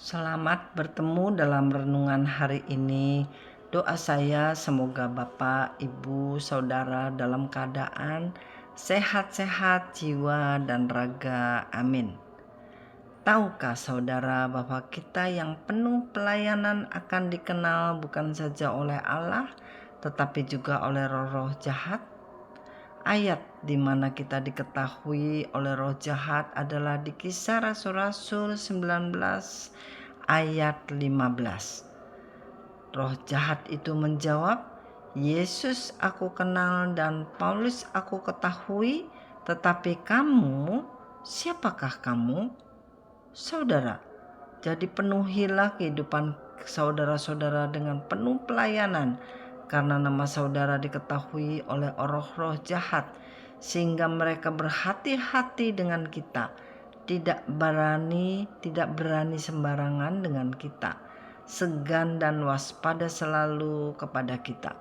Selamat bertemu dalam renungan hari ini. Doa saya semoga Bapak, Ibu, Saudara dalam keadaan sehat-sehat jiwa dan raga. Amin. Tahukah saudara bahwa kita yang penuh pelayanan akan dikenal bukan saja oleh Allah, tetapi juga oleh roh-roh jahat? Ayat di mana kita diketahui oleh roh jahat adalah di Kisah Rasul-Rasul 19 ayat 15. Roh jahat itu menjawab, "Yesus aku kenal dan Paulus aku ketahui, tetapi kamu, siapakah kamu?" Saudara, jadi penuhilah kehidupan saudara-saudara dengan penuh pelayanan, karena nama saudara diketahui oleh roh-roh jahat, sehingga mereka berhati-hati dengan kita, tidak berani sembarangan dengan kita, segan dan waspada selalu kepada kita.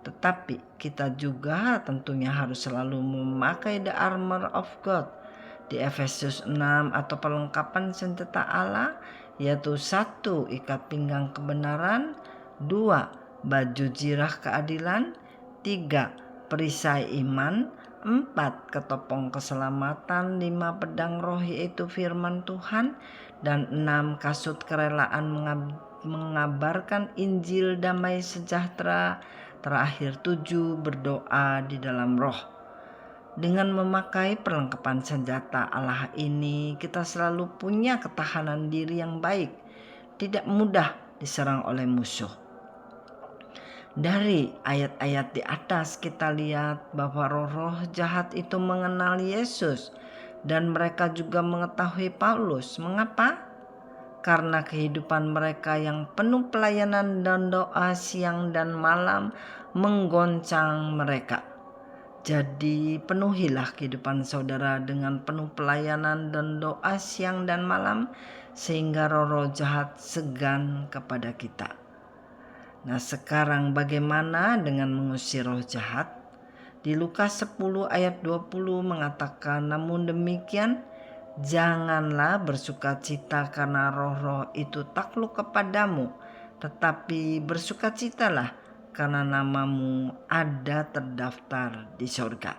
Tetapi kita juga tentunya harus selalu memakai the armor of God di Efesus 6 atau perlengkapan senjata Allah, yaitu 1. Ikat pinggang kebenaran, 2. Baju jirah keadilan, 3. Perisai iman, 4. Ketopong keselamatan, 5. Pedang roh yaitu firman Tuhan, dan 6. Kasut kerelaan mengabarkan Injil damai sejahtera, terakhir 7. Berdoa di dalam roh. Dengan memakai perlengkapan senjata Allah ini, kita selalu punya ketahanan diri yang baik, tidak mudah diserang oleh musuh. Dari ayat-ayat di atas kita lihat bahwa roh-roh jahat itu mengenal Yesus dan mereka juga mengetahui Paulus. Mengapa? Karena kehidupan mereka yang penuh pelayanan dan doa siang dan malam menggoncang mereka. Jadi penuhilah kehidupan saudara dengan penuh pelayanan dan doa siang dan malam, sehingga roh-roh jahat segan kepada kita. Nah, sekarang bagaimana dengan mengusir roh jahat? Di Lukas 10 ayat 20 mengatakan, namun demikian janganlah bersukacita karena roh-roh itu takluk kepadamu, tetapi bersukacitalah karena namamu ada terdaftar di sorga.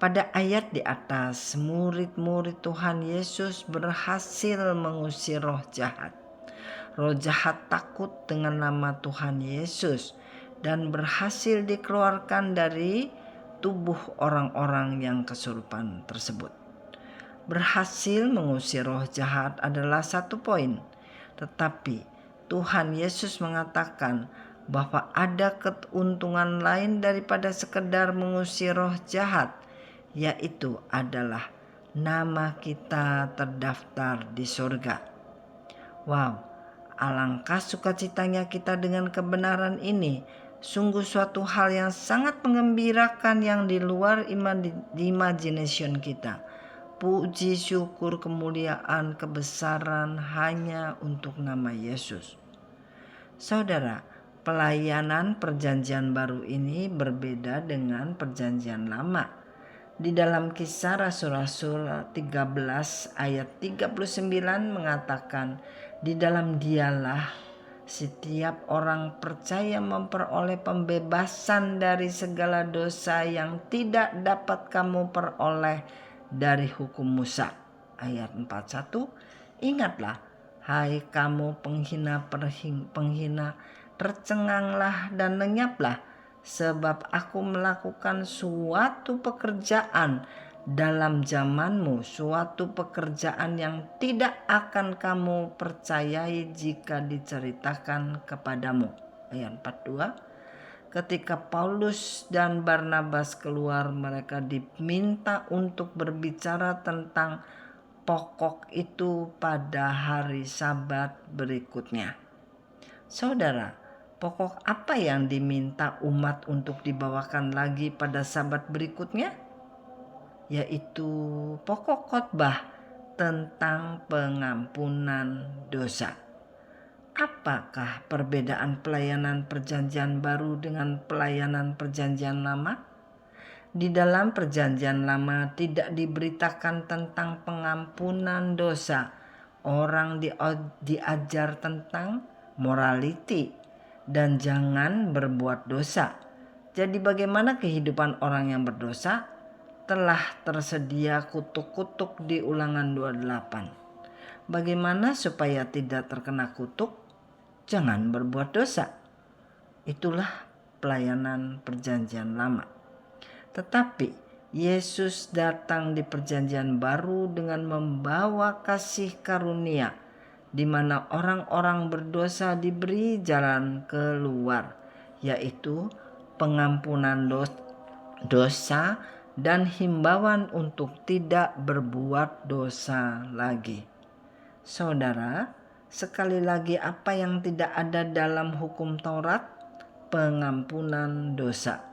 Pada ayat di atas, murid-murid Tuhan Yesus berhasil mengusir roh jahat. Roh jahat takut dengan nama Tuhan Yesus dan berhasil dikeluarkan dari tubuh orang-orang yang kesurupan tersebut. Berhasil mengusir roh jahat adalah satu poin, tetapi Tuhan Yesus mengatakan bahwa ada keuntungan lain daripada sekedar mengusir roh jahat, yaitu adalah nama kita terdaftar di surga. Wow, alangkah sukacitanya kita dengan kebenaran ini. Sungguh suatu hal yang sangat mengembirakan yang di luar imagination kita. Puji, syukur, kemuliaan, kebesaran hanya untuk nama Yesus. Saudara, pelayanan perjanjian baru ini berbeda dengan perjanjian lama. Di dalam Kisah Rasul-Rasul 13 ayat 39 mengatakan, di dalam dialah setiap orang percaya memperoleh pembebasan dari segala dosa yang tidak dapat kamu peroleh dari hukum Musa. Ayat 41, ingatlah, hai kamu penghina, tercenganglah dan lenyaplah, sebab aku melakukan suatu pekerjaan dalam zamanmu, suatu pekerjaan yang tidak akan kamu percayai jika diceritakan kepadamu. Ayat 42, ketika Paulus dan Barnabas keluar, mereka diminta untuk berbicara tentang pokok itu pada hari Sabat berikutnya. Saudara, pokok apa yang diminta umat untuk dibawakan lagi pada Sabat berikutnya? Yaitu pokok khotbah tentang pengampunan dosa. Apakah perbedaan pelayanan perjanjian baru dengan pelayanan perjanjian lama? Di dalam perjanjian lama tidak diberitakan tentang pengampunan dosa, orang diajar tentang morality dan jangan berbuat dosa. Jadi bagaimana kehidupan orang yang berdosa? Telah tersedia kutuk-kutuk di Ulangan 28. Bagaimana supaya tidak terkena kutuk? Jangan berbuat dosa. Itulah pelayanan perjanjian lama. Tetapi Yesus datang di perjanjian baru dengan membawa kasih karunia, di mana orang-orang berdosa diberi jalan keluar, yaitu pengampunan dosa dan himbauan untuk tidak berbuat dosa lagi. Saudara, sekali lagi apa yang tidak ada dalam hukum Taurat? Pengampunan dosa.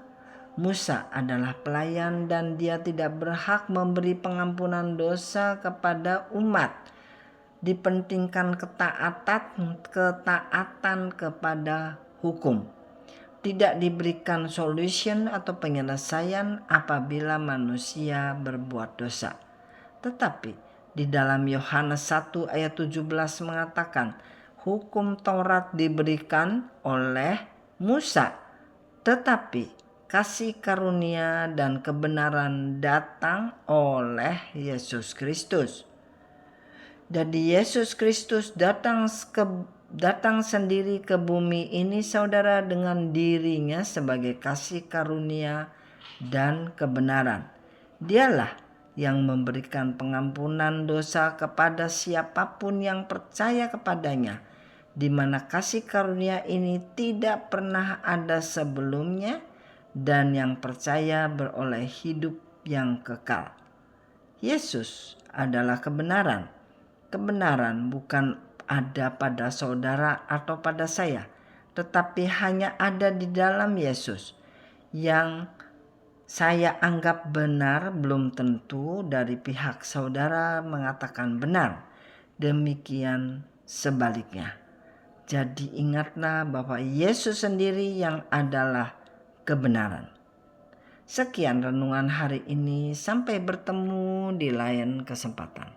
Musa adalah pelayan dan dia tidak berhak memberi pengampunan dosa kepada umat. Dipentingkan ketaatan kepada hukum. Tidak diberikan solution atau penyelesaian apabila manusia berbuat dosa. Tetapi di dalam Yohanes 1 ayat 17 mengatakan, hukum Taurat diberikan oleh Musa, tetapi kasih karunia dan kebenaran datang oleh Yesus Kristus. Jadi Yesus Kristus datang sendiri ke bumi ini, saudara, dengan dirinya sebagai kasih karunia dan kebenaran. Dialah yang memberikan pengampunan dosa kepada siapapun yang percaya kepadanya, di mana kasih karunia ini tidak pernah ada sebelumnya, dan yang percaya beroleh hidup yang kekal. Yesus adalah kebenaran. Kebenaran bukan ada pada saudara atau pada saya, tetapi hanya ada di dalam Yesus. Yang saya anggap benar belum tentu dari pihak saudara mengatakan benar. Demikian sebaliknya. Jadi ingatlah bahwa Yesus sendiri yang adalah kebenaran. Sekian renungan hari ini, sampai bertemu di lain kesempatan.